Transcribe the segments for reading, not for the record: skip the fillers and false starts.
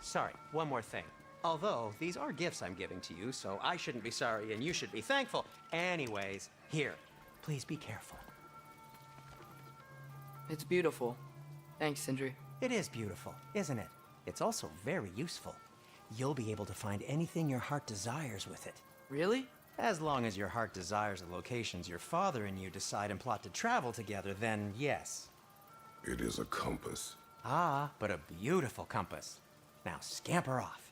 sorry, one more thing. Although, these are gifts I'm giving to you, so I shouldn't be sorry and you should be thankful. Anyways, here, please be careful. It's beautiful. Thanks, Sindri. It is beautiful, isn't it? It's also very useful. You'll be able to find anything your heart desires with it. Really? As long as your heart desires the locations your father and you decide and plot to travel together, then yes. It is a compass. Ah, but a beautiful compass. Now scamper off.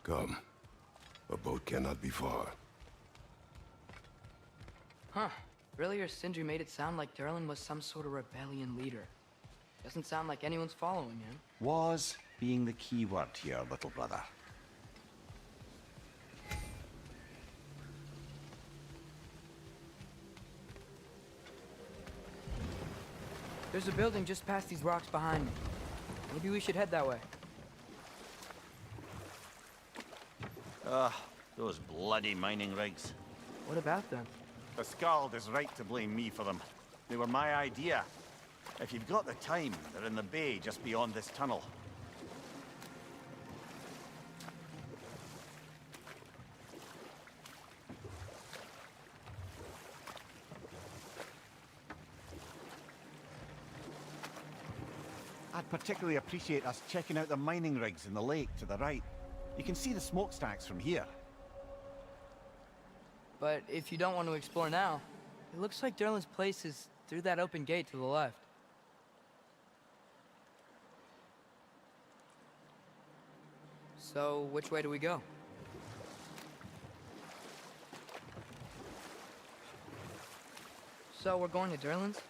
Come. A boat cannot be far. Huh. Earlier, Sindri made it sound like Durlin was some sort of rebellion leader. Doesn't sound like anyone's following him. Was being the key word here, little brother. There's a building just past these rocks behind me. Maybe we should head that way. Ugh, those bloody mining rigs. What about them? The Skald is right to blame me for them. They were my idea. If you've got the time, they're in the bay just beyond this tunnel. I'd particularly appreciate us checking out the mining rigs in the lake to the right. You can see the smokestacks from here. But if you don't want to explore now, it looks like Durlin's place is through that open gate to the left. So, which way do we go? So, we're going to Durlin's?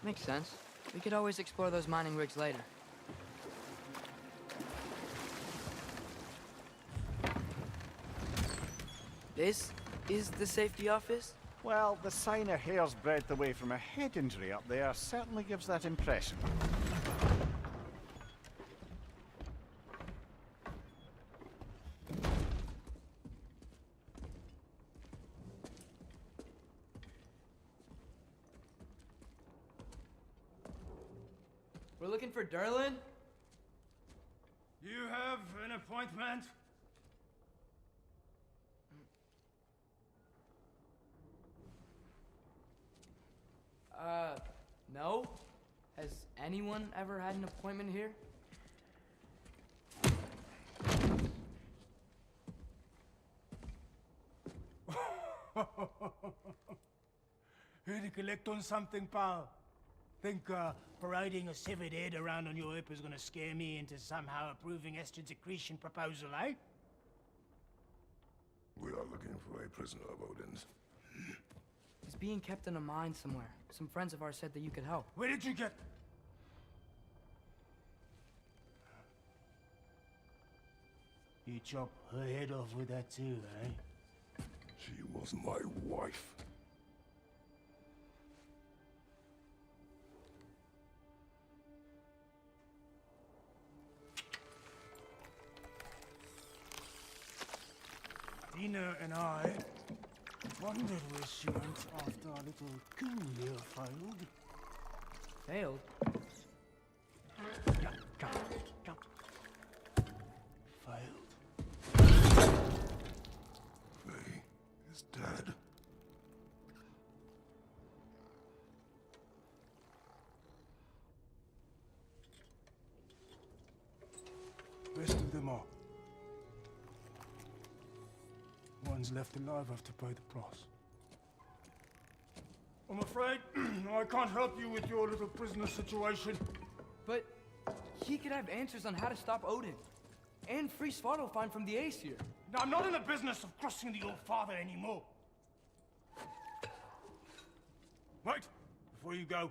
Makes sense. We could always explore those mining rigs later. This is the safety office? Well, the sign a hair's breadth away from a head injury up there certainly gives that impression. We're looking for Durlin? You have an appointment? No? Has anyone ever had an appointment here? Here to collect on something, pal? Think parading a severed head around on your hip is gonna scare me into somehow approving estrogen secretion proposal, eh? We are looking for a prisoner of Odin's. He's being kept in a mine somewhere. Some friends of ours said that you could help. Where did you get... You chop her head off with that too, eh? She was my wife. Dina and I Wondered where she went after our little coup here failed. Failed? Come. Failed. Faye is dead. Rest of them are. One's left alive have to pay the price. I'm afraid I can't help you with your little prisoner situation. But he could have answers on how to stop Odin. And free Svartalfheim from the Aesir. Now, I'm not in the business of crossing the old father anymore. Right, before you go.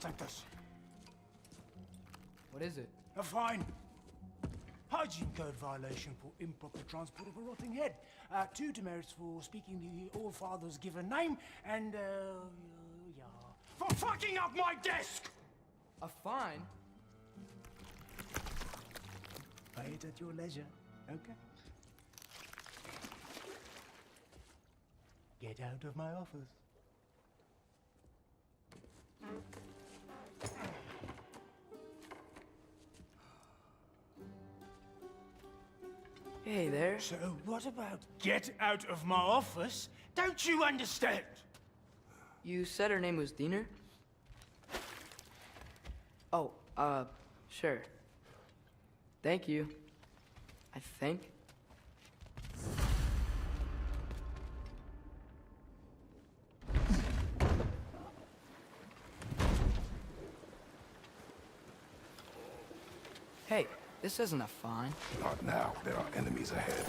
Take this. What is it? A fine. Hygiene code violation for improper transport of a rotting head. 2 demerits for speaking the All-Father's given name, and, yeah. For fucking up my desk! A fine? Pay it at your leisure, okay? Get out of my office. Hey there. So what about get out of my office? Don't you understand? You said her name was Diener? Oh, sure. Thank you. I think. Hey, this isn't a fine. Not now. There are enemies ahead.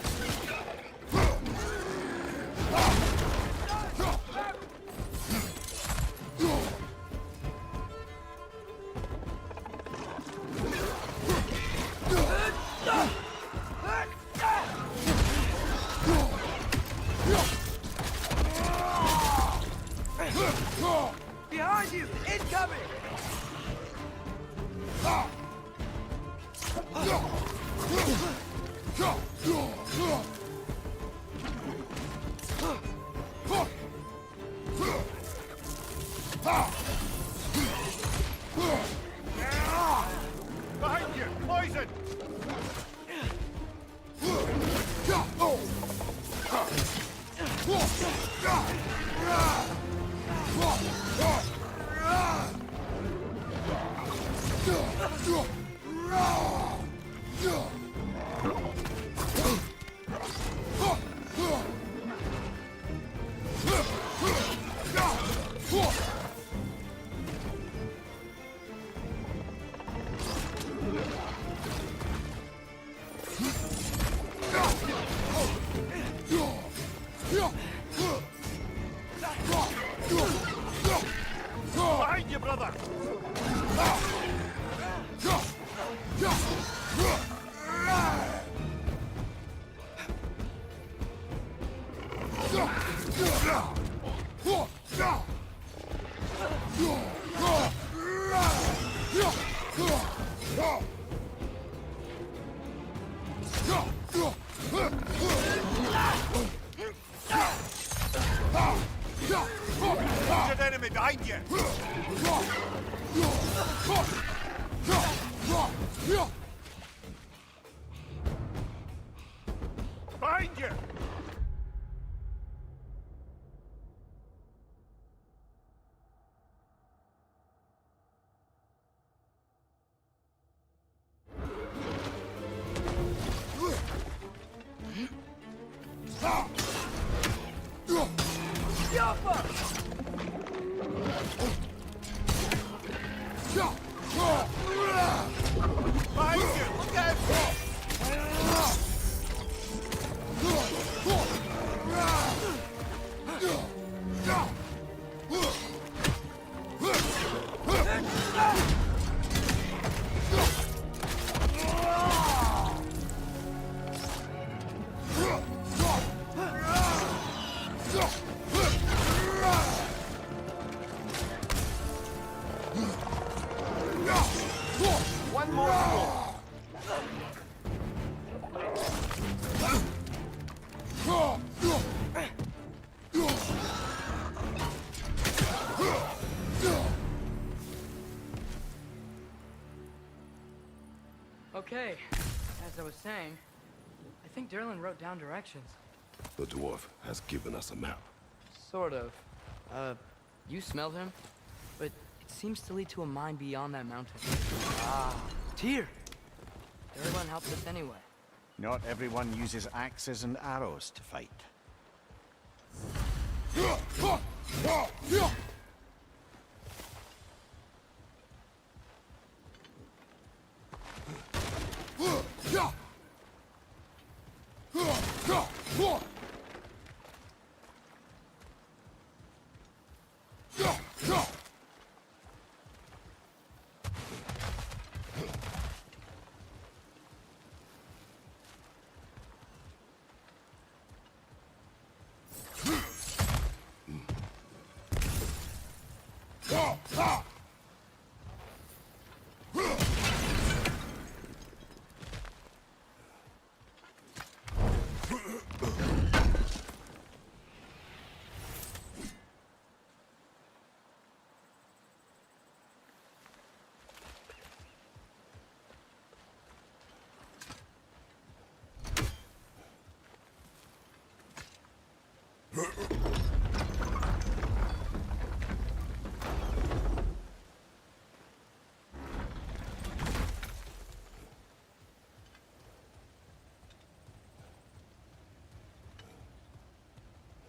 Behind you! Incoming! Behind you! Poison! Behind you, brother! There's an enemy behind you! Behind you! Behind you! Look out! Okay, as I was saying, I think Derlin wrote down directions. The dwarf has given us a map. Sort of. You smelled him? But it seems to lead to a mine beyond that mountain. Ah, Tyr! Derlin helped us anyway. Not everyone uses axes and arrows to fight.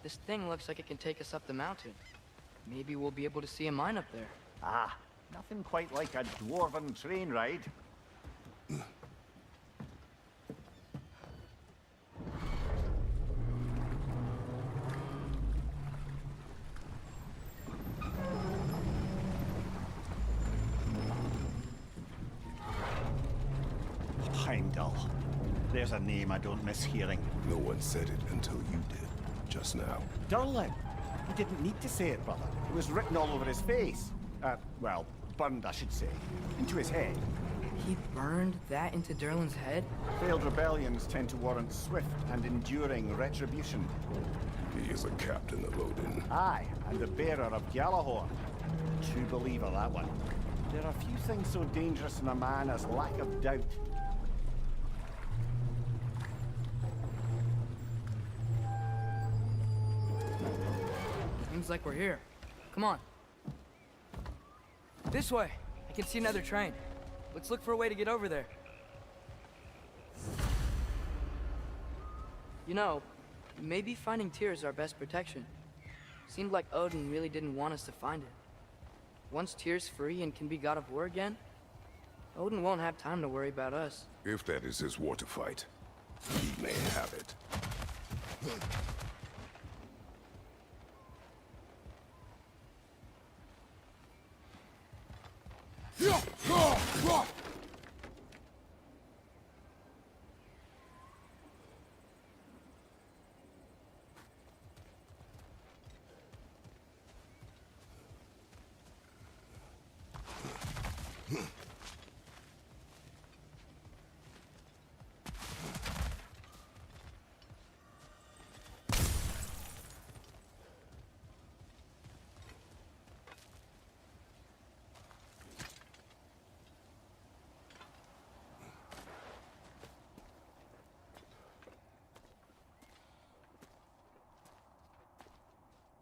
This thing looks like it can take us up the mountain. Maybe we'll be able to see a mine up there. Ah, nothing quite like a dwarven train ride. Heimdall. There's a name I don't miss hearing. No one said it until you did, just now. Durlin. He didn't need to say it, brother. It was written all over his face. Well, burned, I should say. Into his head. He burned that into Derlin's head? Failed rebellions tend to warrant swift and enduring retribution. He is a captain of Odin. Aye, and the bearer of Aajaooo. True believer, that one. There are few things so dangerous in a man as lack of doubt. Seems like we're here. Come on. This way. I can see another train. Let's look for a way to get over there. You know, maybe finding Tyr is our best protection. Seemed like Odin really didn't want us to find it. Once Tyr's free and can be god of war again, Odin won't have time to worry about us. If that is his war to fight, he may have it.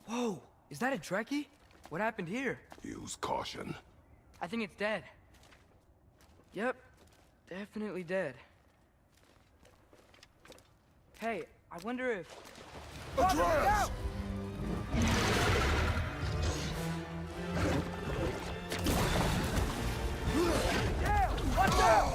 Whoa! Is that a Trekkie? What happened here? Use caution. I think it's dead. Yep, definitely dead. Hey, I wonder if... Atreus! Watch out!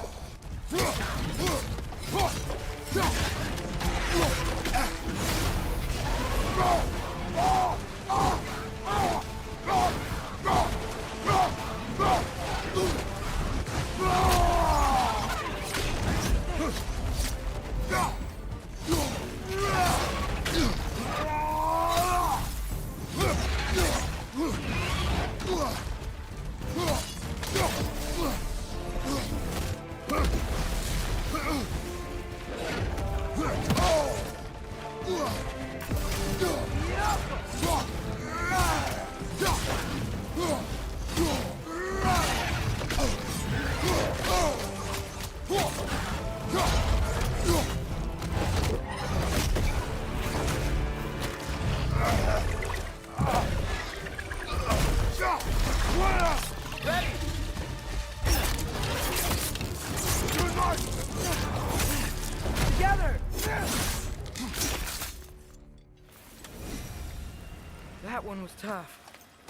was tough.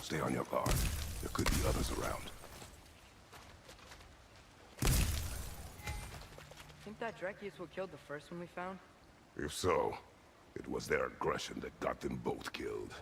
Stay on your guard. There could be others around. Think that Dreki is what killed the first one we found? If so, it was their aggression that got them both killed.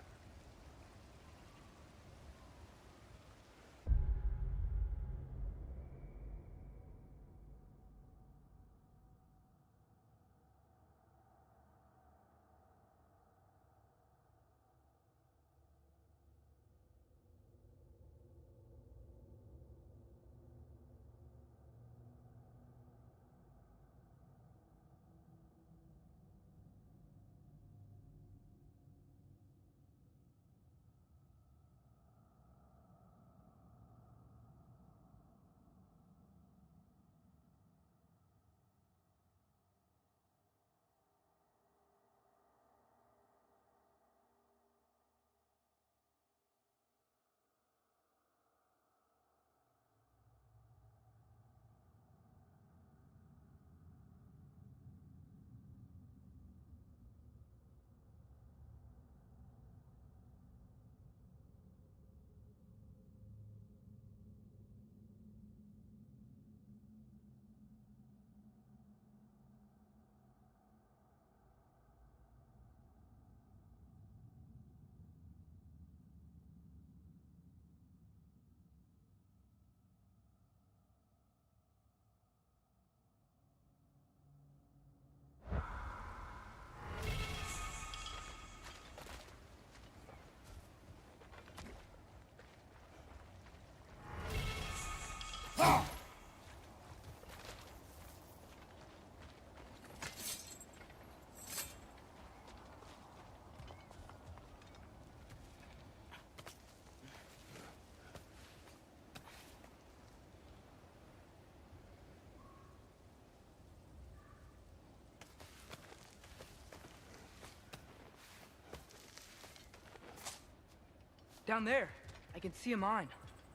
Down there, I can see a mine.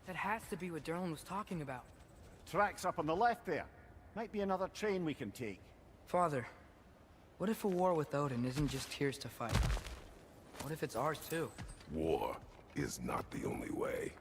That has to be what Derlin was talking about. Tracks up on the left there. Might be another train we can take. Father, what if a war with Odin isn't just Tears to fight? What if it's ours too? War is not the only way.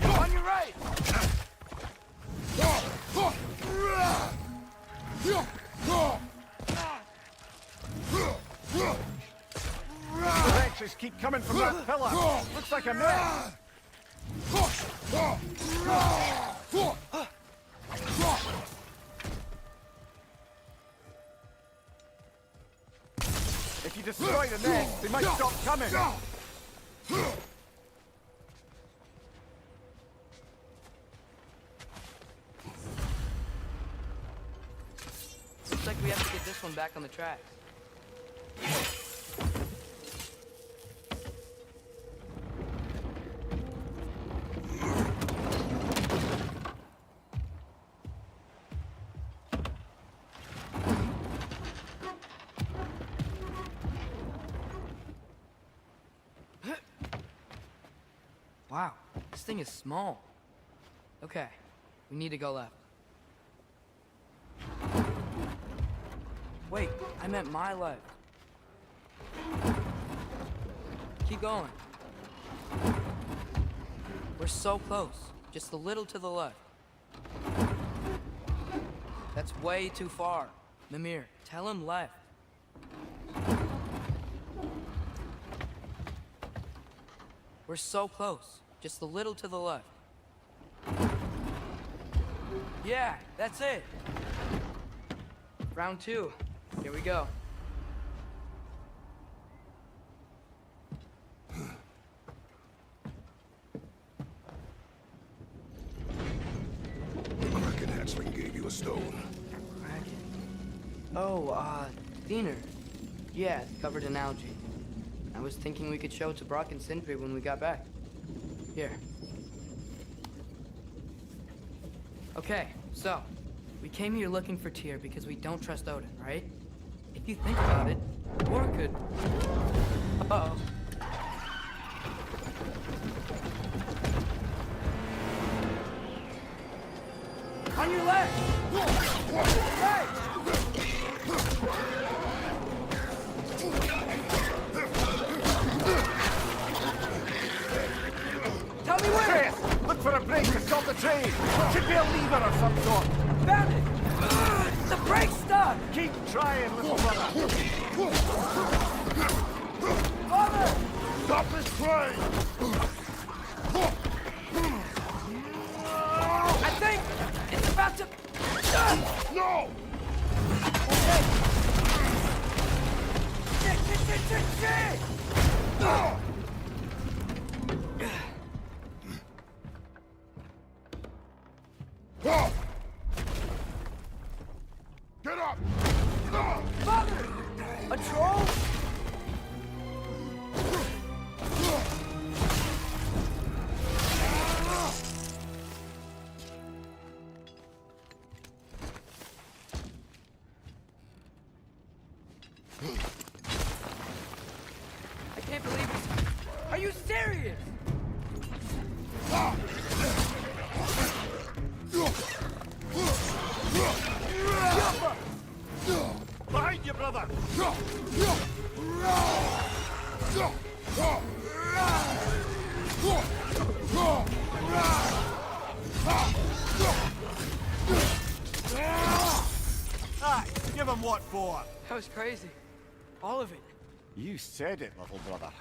On your right! Wrenches keep coming from that pillar. Looks like a net. If you destroy the net, they might stop coming. Looks like we have to get this one back on the tracks. Wow, this thing is small. Okay, we need to go left. Wait, I meant my left. Keep going. We're so close. Just a little to the left. That's way too far. Mimir, tell him left. We're so close. Just a little to the left. Yeah, that's it. Round two. Here we go. Hatchling gave you a stone. Kraken. Oh, Diener. Yeah, covered in algae. I was thinking we could show it to Brock and Sindri when we got back. Here. Okay, so, we came here looking for Tyr because we don't trust Odin, right? If you think about it, or could... Uh-oh. On your left! Hey! Tell me where! Chris, look for a brake to stop the train! Should be a lever or some sort! Found it! The brake's stuck! Keep trying, little brother! Father! Stop this train! I think it's about to... No! Okay. Shit! Get up! Father! A troll? I can't believe it. Are you serious? Behind you, brother! Ah, give him what for? That was crazy. All of it. You said it, little brother.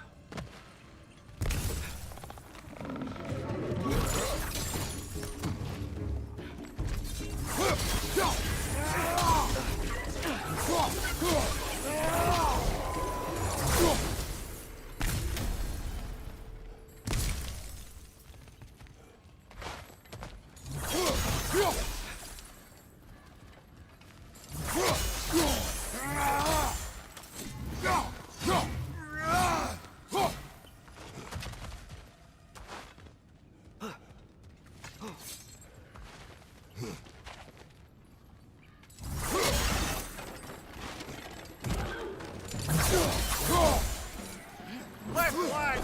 Left flag!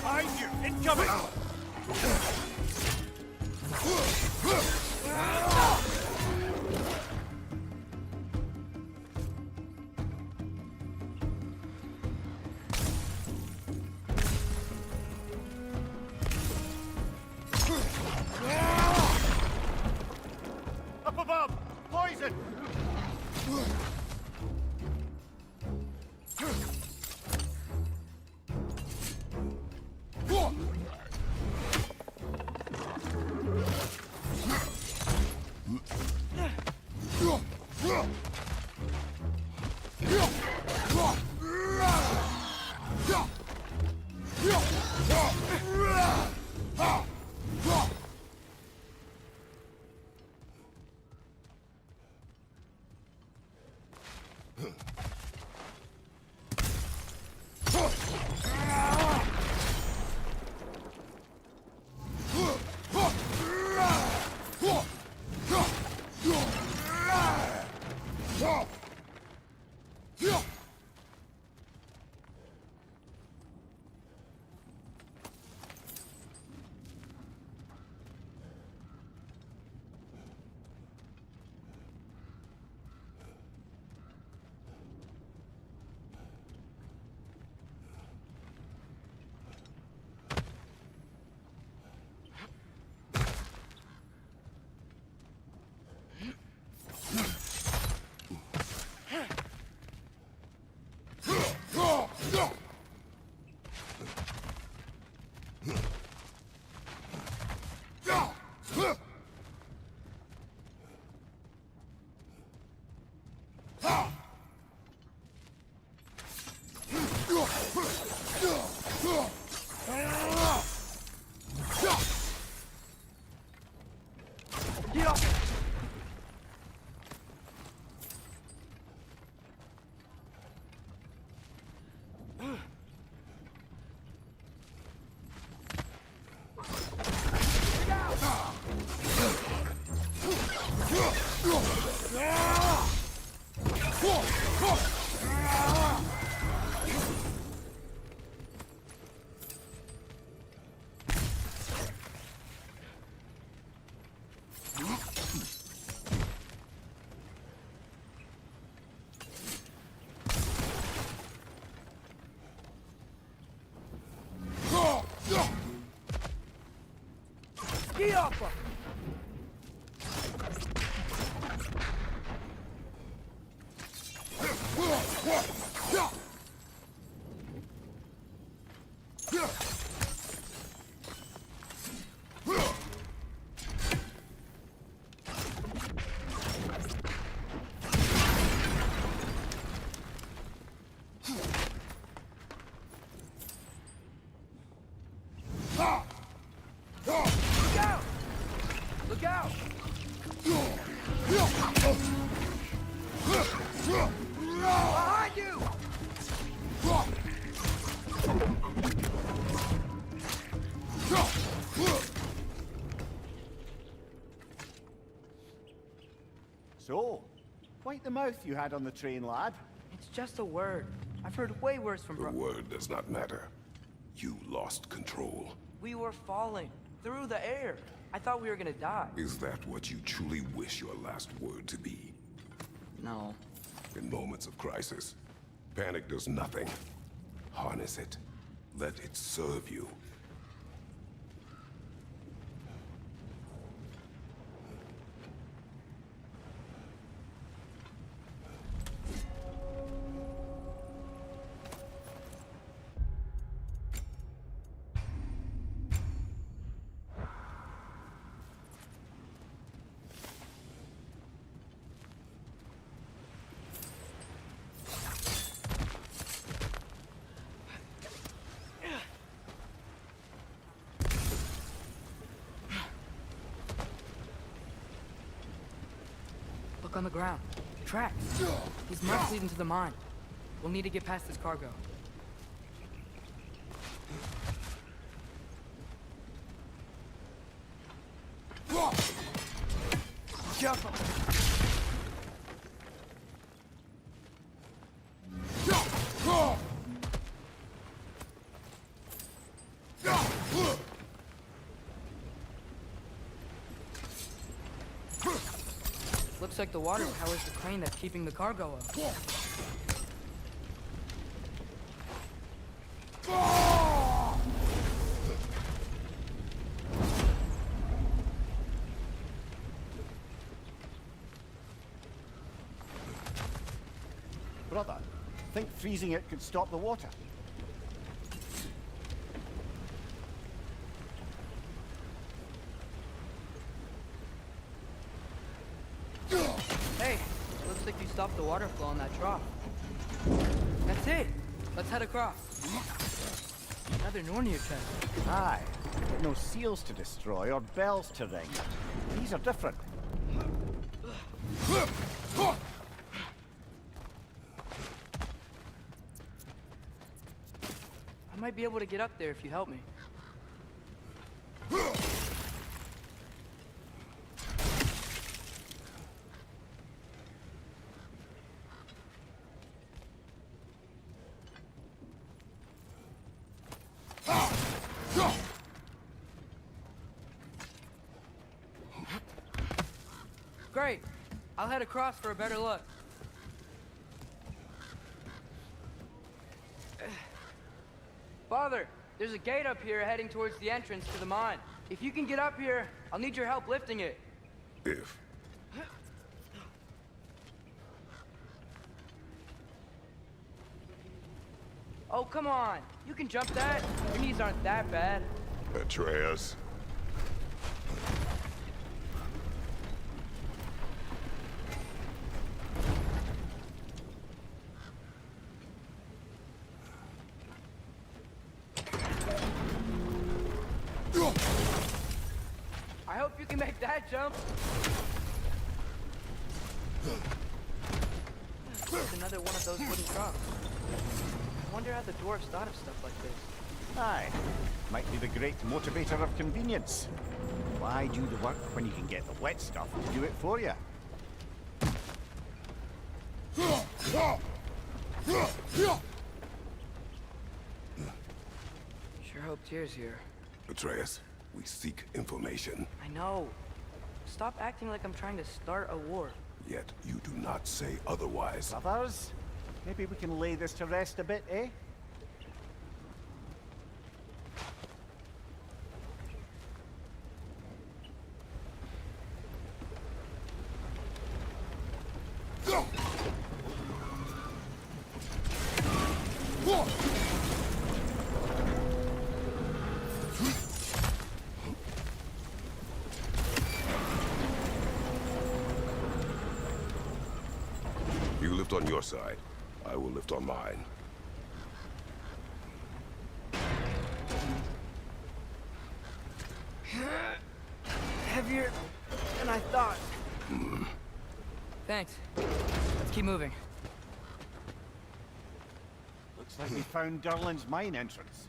Behind you! Incoming! Up above! Poison! Chopper! Look out! Behind you! So, quite the mouth you had on the train, lad. It's just a word. I've heard way worse from The word does not matter. You lost control. We were falling through the air. I thought we were gonna die. Is that what you truly wish your last word to be? No. In moments of crisis, panic does nothing. Harness it. Let it serve you. Look on the ground. Tracks. These marks leading to the mine. We'll need to get past this cargo. Careful! Looks like the water powers the crane that's keeping the cargo up. Brother, think freezing it could stop the water? Hey, looks like you stopped the water flow on that trough. That's it. Let's head across. Another Nornir chest. Aye, but no seals to destroy or bells to ring. These are different. I might be able to get up there if you help me. Great. I'll head across for a better look. Father, there's a gate up here heading towards the entrance to the mine. If you can get up here, I'll need your help lifting it. If. Oh, come on. You can jump that. Your knees aren't that bad. Atreus. I hope you can make that jump. There's another one of those wooden troughs. I wonder how the dwarves thought of stuff like this. Aye, might be the great motivator of convenience. Why do the work when you can get the wet stuff to do it for you? Sure hope Tyr's here. Atreus, we seek information. I know. Stop acting like I'm trying to start a war. Yet you do not say otherwise. Brothers, maybe we can lay this to rest a bit, eh? lift on your side. I will lift on mine. Heavier than I thought. Thanks. Let's keep moving. Looks like we found Durlin's mine entrance.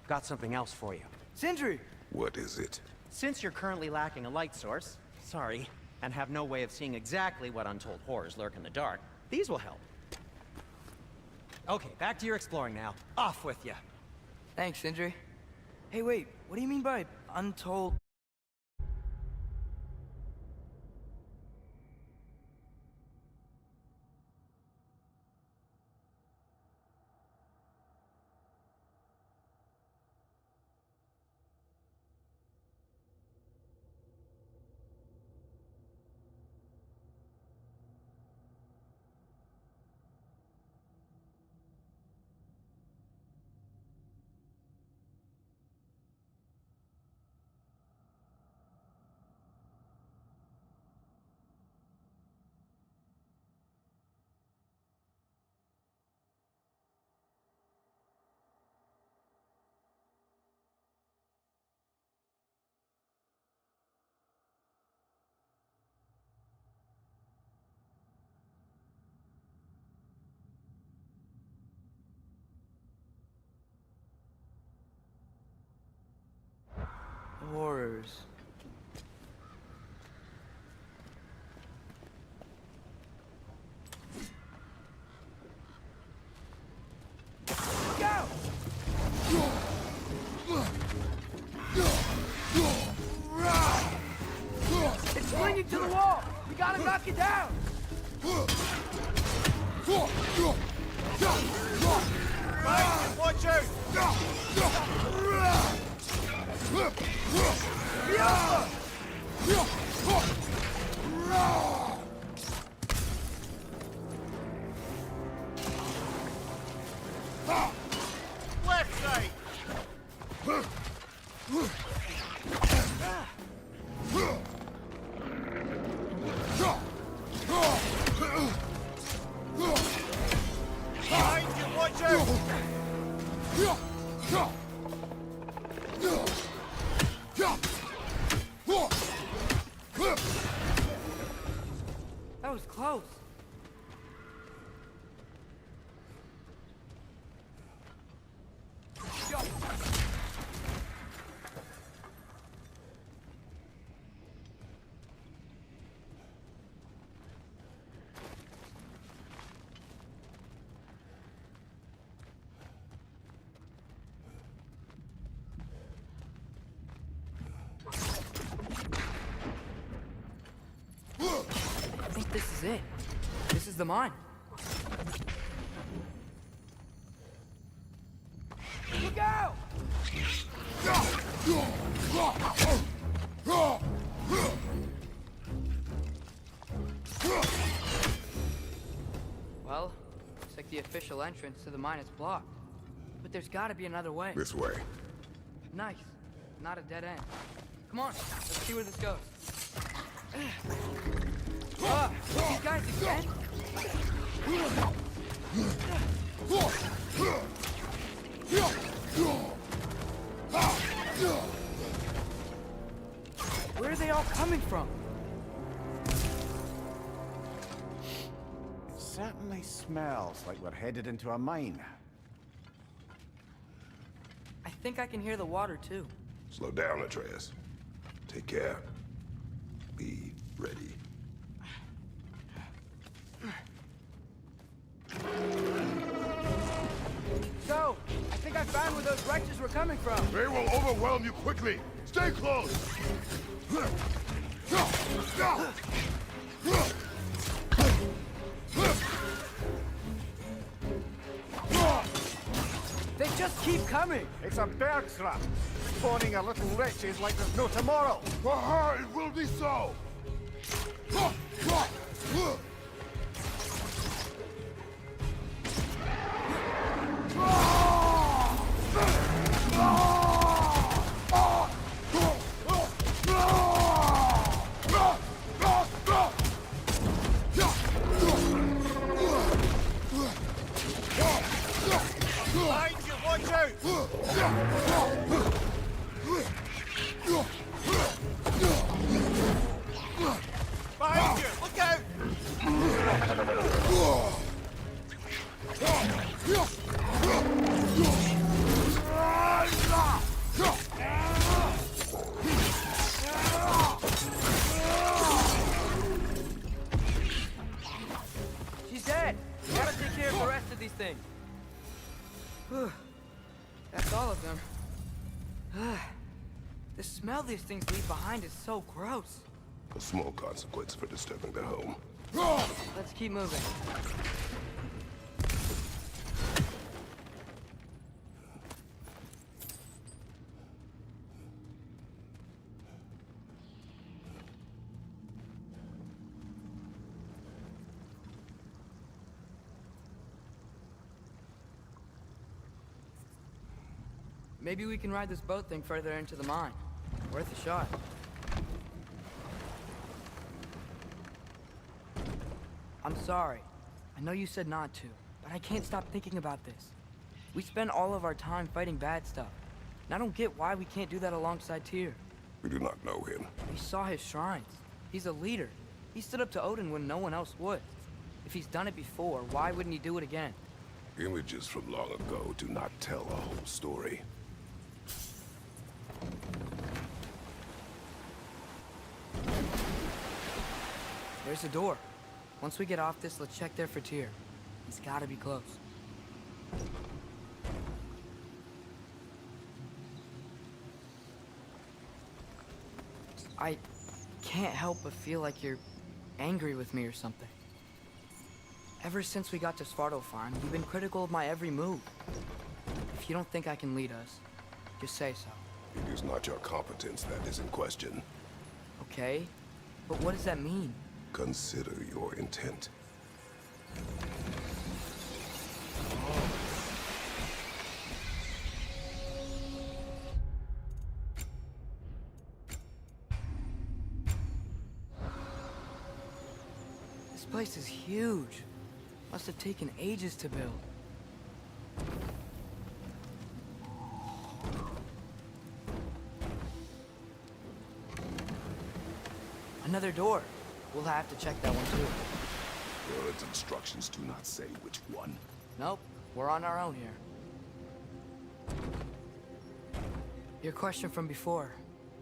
Got something else for you. Sindri! What is it? Since you're currently lacking a light source, sorry, and have no way of seeing exactly what untold horrors lurk in the dark, these will help. Okay, back to your exploring now. Off with you. Thanks, Sindri. Hey, wait, what do you mean by untold? Horrors. It's swinging to the wall! We gotta knock it down! Right, watch out! Left side! Behind you, watch out! That was close. I think this is it. This is the mine. Look out! Well, looks like the official entrance to the mine is blocked. But there's gotta be another way. This way. Nice. Not a dead end. Come on, let's see where this goes. These guys again? Where are they all coming from? Certainly smells like we're headed into a mine. I think I can hear the water too. Slow down, Atreus. Take care. Be ready. So, I think I found where those wretches were coming from. They will overwhelm you quickly. Stay close. They just keep coming. It's a bear trap, spawning our little wretches like there's no tomorrow. For her, it will be so. Behind you! Look out! She's dead! Gotta take care of the rest of these things. Whew. That's all of them. The smell these things leave behind is so gross. A small consequence for disturbing their home. Let's keep moving. Maybe we can ride this boat thing further into the mine. Worth a shot. I'm sorry. I know you said not to, but I can't stop thinking about this. We spend all of our time fighting bad stuff. And I don't get why we can't do that alongside Tyr. We do not know him. We saw his shrines. He's a leader. He stood up to Odin when no one else would. If he's done it before, why wouldn't he do it again? Images from long ago do not tell a whole story. There's a door. Once we get off this, let's check there for Tyr. He's gotta be close. I can't help but feel like you're angry with me or something. Ever since we got to Svartalfheim, you've been critical of my every move. If you don't think I can lead us, just say so. It is not your competence that is in question. Okay? But what does that mean? Consider your intent. This place is huge. Must have taken ages to build. Another door. We'll have to check that one too. Word's instructions do not say which one. Nope, we're on our own here. Your question from before,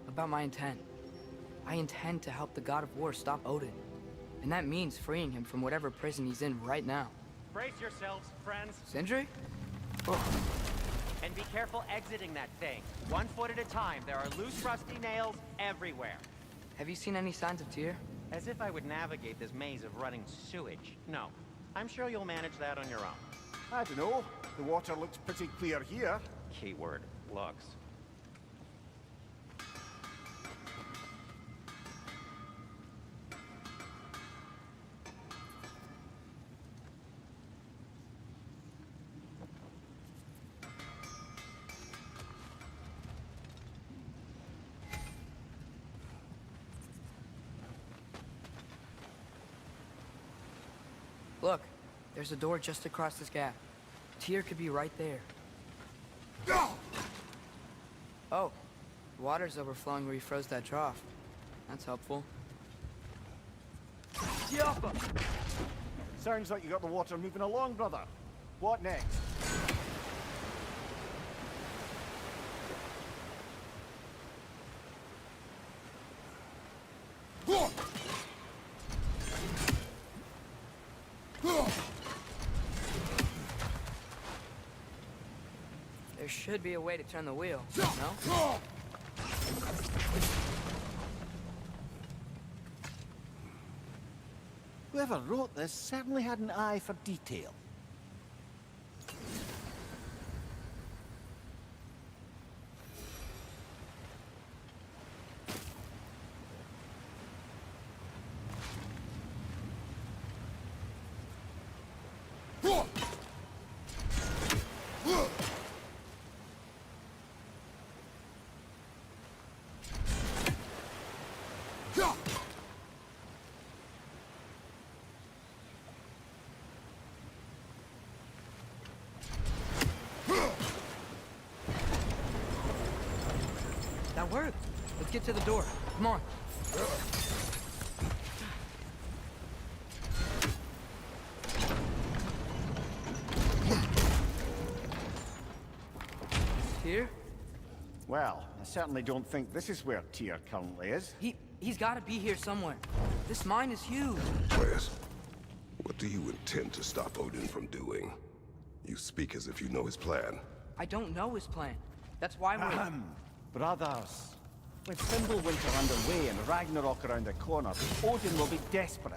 about my intent. I intend to help the God of War stop Odin. And that means freeing him from whatever prison he's in right now. Brace yourselves, friends, Sindri? and be careful exiting that thing. 1 foot at a time. There are loose, rusty nails everywhere. Have you seen any signs of Tyr? As if I would navigate this maze of running sewage. No. I'm sure you'll manage that on your own. I don't know. The water looks pretty clear here. Keyword, looks. Look, there's a door just across this gap. Tyr could be right there. Oh, water's overflowing where you froze that trough. That's helpful. Sounds like you got the water moving along, brother. What next? There should be a way to turn the wheel, no? Whoever wrote this certainly had an eye for detail. That worked. Let's get to the door. Come on. Tyr? Well, I certainly don't think this is where Tyr currently is. He's gotta be here somewhere. This mine is huge. Atreus, what do you intend to stop Odin from doing? You speak as if you know his plan. I don't know his plan. That's why we're... Brothers. With Fimbulwinter underway and Ragnarok around the corner, Odin will be desperate.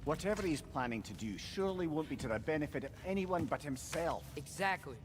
Whatever he's planning to do surely won't be to the benefit of anyone but himself. Exactly.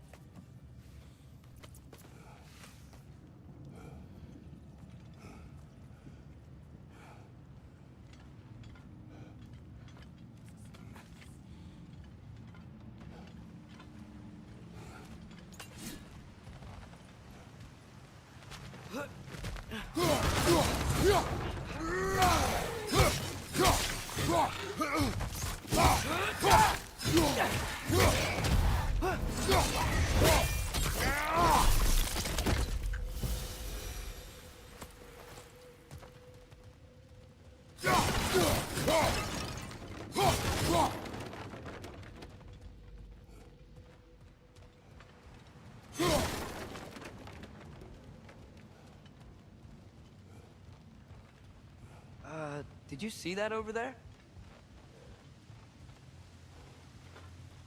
Did you see that over there?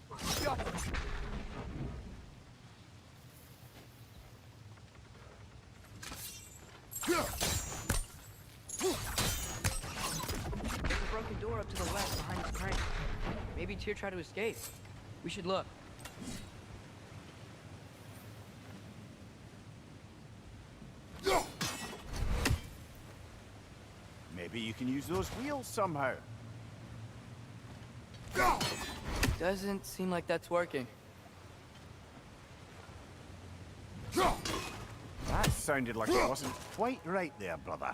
There's a broken door up to the west behind this crane. Maybe Tyr tried to escape. We should look. Maybe you can use those wheels somehow. Doesn't seem like that's working. That sounded like it wasn't quite right there, brother.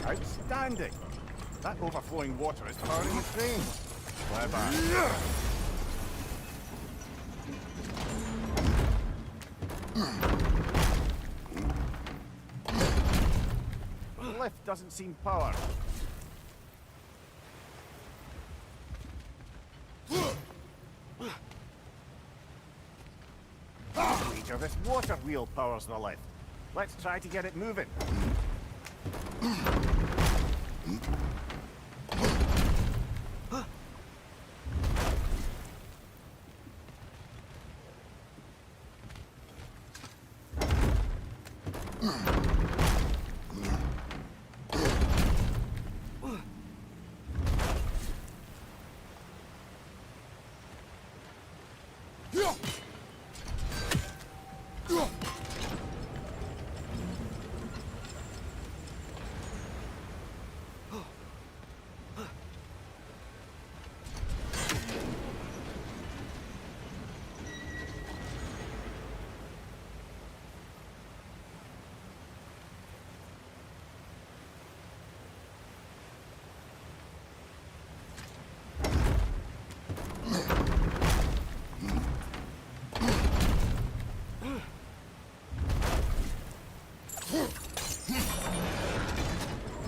Outstanding! That overflowing water is powering the train. Clever. The lift doesn't seem powered. Major, this water wheel powers the lift. Let's try to get it moving.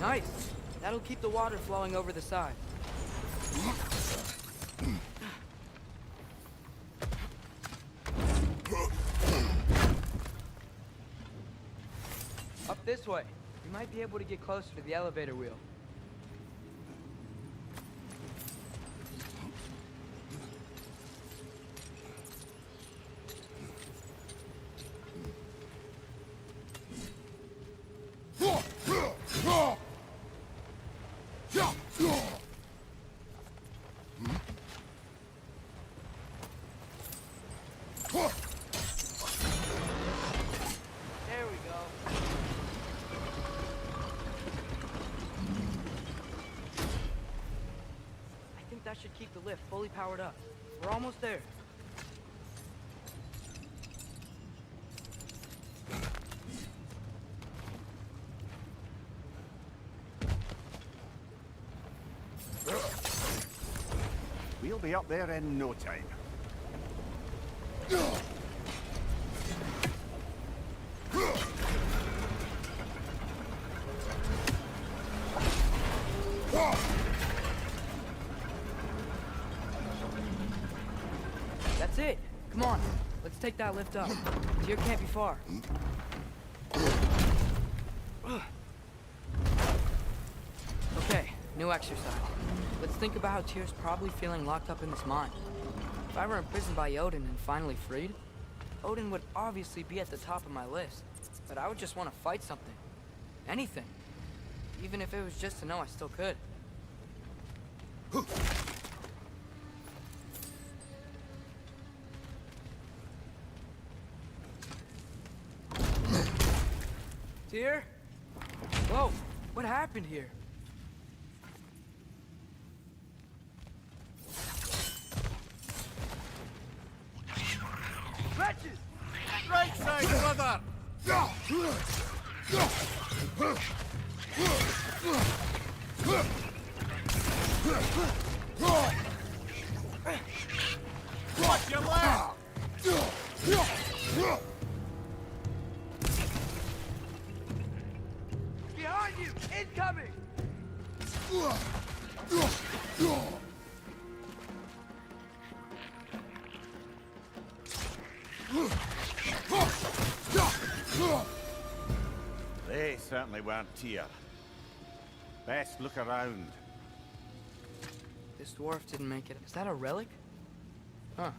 Nice. That'll keep the water flowing over the side. Up this way. We might be able to get closer to the elevator wheel. There we go. I think that should keep the lift fully powered up. We're almost there. He'll be up there in no time. That's it. Come on. Let's take that lift up. Tyr can't be far. Okay, new exercise. Let's think about how Tyr's probably feeling locked up in this mine. If I were imprisoned by Odin and finally freed, Odin would obviously be at the top of my list. But I would just want to fight something. Anything. Even if it was just to know I still could. Tyr? Whoa, what happened here? Wretches! Right side, brother! Watch your left! Behind you! Incoming! They certainly weren't Tyr. Best look around. This dwarf didn't make it. Is that a relic? Huh.